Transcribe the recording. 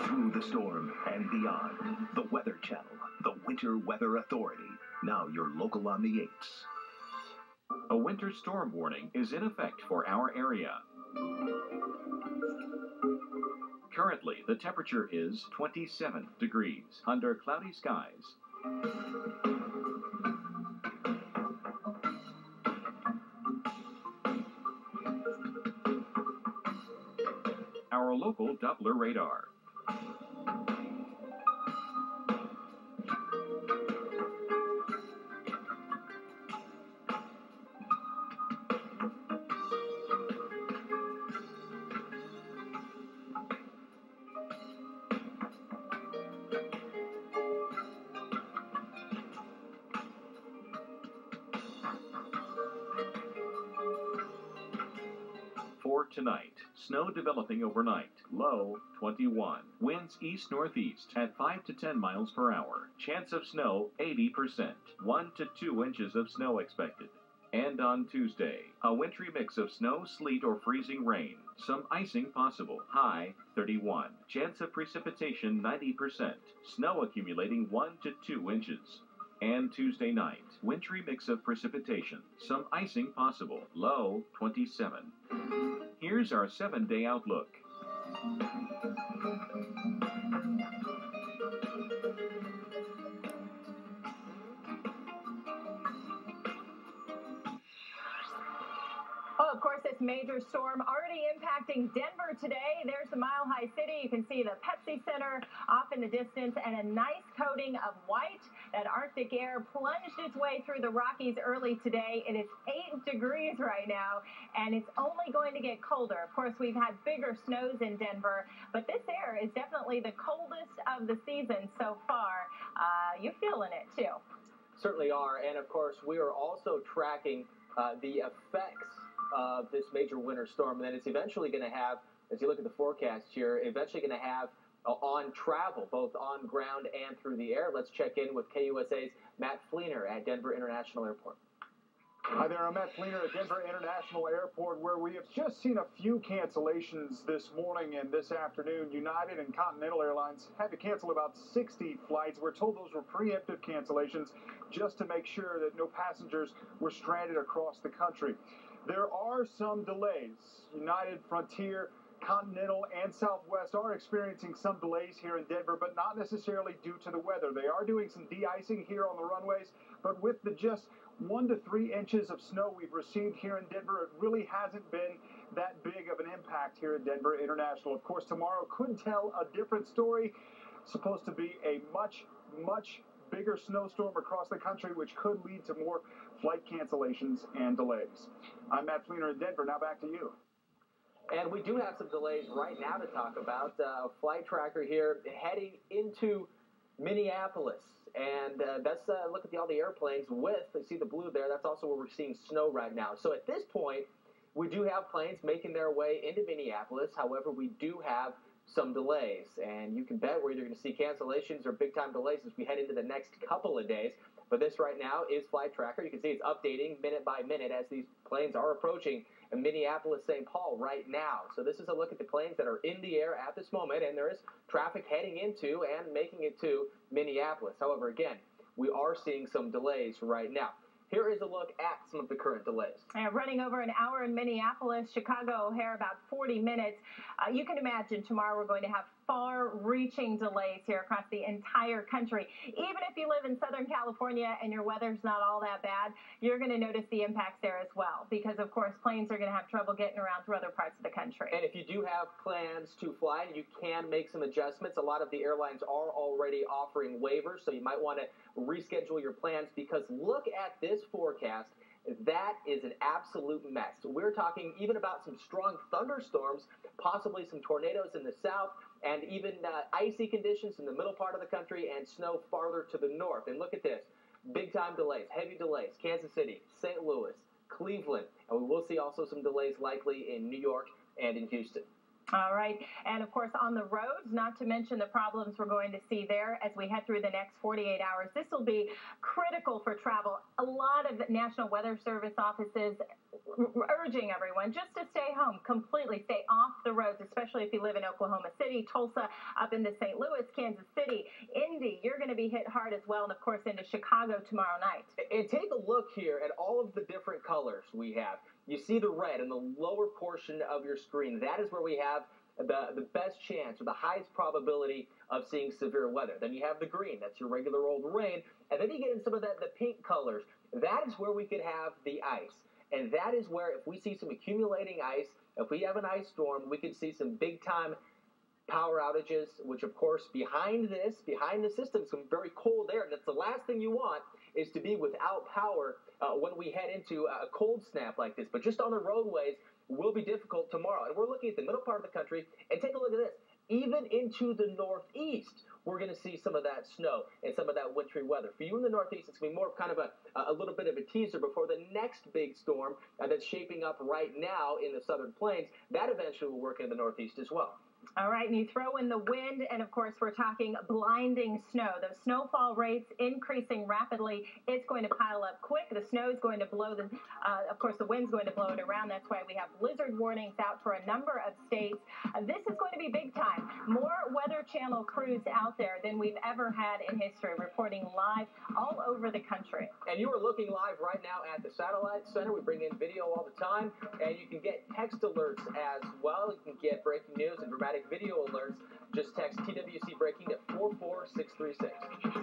Through the storm and beyond. The Weather Channel, the Winter Weather Authority. Now your local on the 8's. A winter storm warning is in effect for our area. Currently, the temperature is 27 degrees under cloudy skies. Our local Doppler radar. For tonight, snow developing overnight, low 21. Winds east-northeast at 5 to 10 miles per hour. Chance of snow 80%. 1 to 2 inches of snow expected. And on Tuesday, a wintry mix of snow, sleet, or freezing rain. Some icing possible. High 31. Chance of precipitation 90%. Snow accumulating 1 to 2 inches. And Tuesday night, wintry mix of precipitation. Some icing possible. Low 27. Here's our 7-day outlook. Well, of course, this major storm already impacting Denver today. There's the Mile High City. You can see the Pepsi Center off in the distance and a nice coating of white. That Arctic air plunged its way through the Rockies early today. It is 8 degrees right now, and it's only going to get colder. Of course, we've had bigger snows in Denver, but this air is definitely the coldest of the season so far. You're feeling it, too. Certainly are, and of course, we are also tracking the effects of this major winter storm that it's eventually going to have, as you look at the forecast here, eventually going to have on travel, both on ground and through the air. Let's check in with KUSA's Matt Fleener at Denver International Airport. Hi there, I'm Matt Fleener at Denver International Airport, where we have just seen a few cancellations this morning and this afternoon. United and Continental Airlines had to cancel about 60 flights. We're told those were preemptive cancellations just to make sure that no passengers were stranded across the country. There are some delays. United, Frontier, Continental, and Southwest are experiencing some delays here in Denver, but not necessarily due to the weather. They are doing some de-icing here on the runways, but with the just 1 to 3 inches of snow we've received here in Denver, it really hasn't been that big of an impact here at Denver International. Of course, tomorrow could tell a different story. Supposed to be a much bigger snowstorm across the country, which could lead to more flight cancellations and delays. I'm Matt Fleener in Denver. Now back to you. And we do have some delays right now to talk about. Flight tracker here heading into Minneapolis. And let's look at all the airplanes with, you see the blue there, that's also where we're seeing snow right now. So at this point, we do have planes making their way into Minneapolis. However, we do have some delays. And you can bet we're either going to see cancellations or big-time delays as we head into the next couple of days. But this right now is Flight Tracker. You can see it's updating minute by minute as these planes are approaching Minneapolis, St. Paul right now. So this is a look at the planes that are in the air at this moment, and there is traffic heading into and making it to Minneapolis. However, again, we are seeing some delays right now. Here is a look at some of the current delays. Running over an hour in Minneapolis, Chicago O'Hare about 40 minutes. You can imagine tomorrow we're going to have far-reaching delays here across the entire country. Even if you live in Southern California and your weather's not all that bad, you're going to notice the impacts there as well because, of course, planes are going to have trouble getting around through other parts of the country. And if you do have plans to fly, you can make some adjustments. A lot of the airlines are already offering waivers, so you might want to reschedule your plans because look at this forecast. That is an absolute mess. We're talking even about some strong thunderstorms, possibly some tornadoes in the south, and even icy conditions in the middle part of the country and snow farther to the north. And look at this. Big-time delays, heavy delays, Kansas City, St. Louis, Cleveland, and we will see also some delays likely in New York and in Houston. All right. And of course, on the roads, not to mention the problems we're going to see there as we head through the next 48 hours. This will be critical for travel. A lot of National Weather Service offices urging everyone just to stay home, completely stay off the roads, especially if you live in Oklahoma City, Tulsa, up into St. Louis, Kansas City, Indy. You're going to be hit hard as well, and of course into Chicago tomorrow night. And take a look here at all of the different colors we have. You see the red in the lower portion of your screen. That is where we have the best chance or the highest probability of seeing severe weather. Then you have the green. That's your regular old rain. And then you get in some of the pink colors. That is where we could have the ice. And that is where, if we see some accumulating ice, if we have an ice storm, we could see some big-time power outages, which, of course, behind the system, some very cold air. And that's the last thing you want, is to be without power when we head into a cold snap like this. But just on the roadways will be difficult tomorrow. And we're looking at the middle part of the country, and take a look at this. Even into the northeast, we're going to see some of that snow and some of that wintry weather. For you in the northeast, it's going to be more of kind of a little bit of a teaser before the next big storm that's shaping up right now in the southern plains. That eventually will work in the northeast as well. All right, and you throw in the wind, and of course we're talking blinding snow. Those snowfall rates increasing rapidly. It's going to pile up quick. The snow is going to blow of course the wind's going to blow it around. That's why we have blizzard warnings out for a number of states. This is going to be big time. More Weather Channel crews out there than we've ever had in history, reporting live all over the country. And you are looking live right now at the Satellite Center. We bring in video all the time, and you can get text alerts as well. You can get breaking news and dramatic video alerts. Just text TWC Breaking to 44636.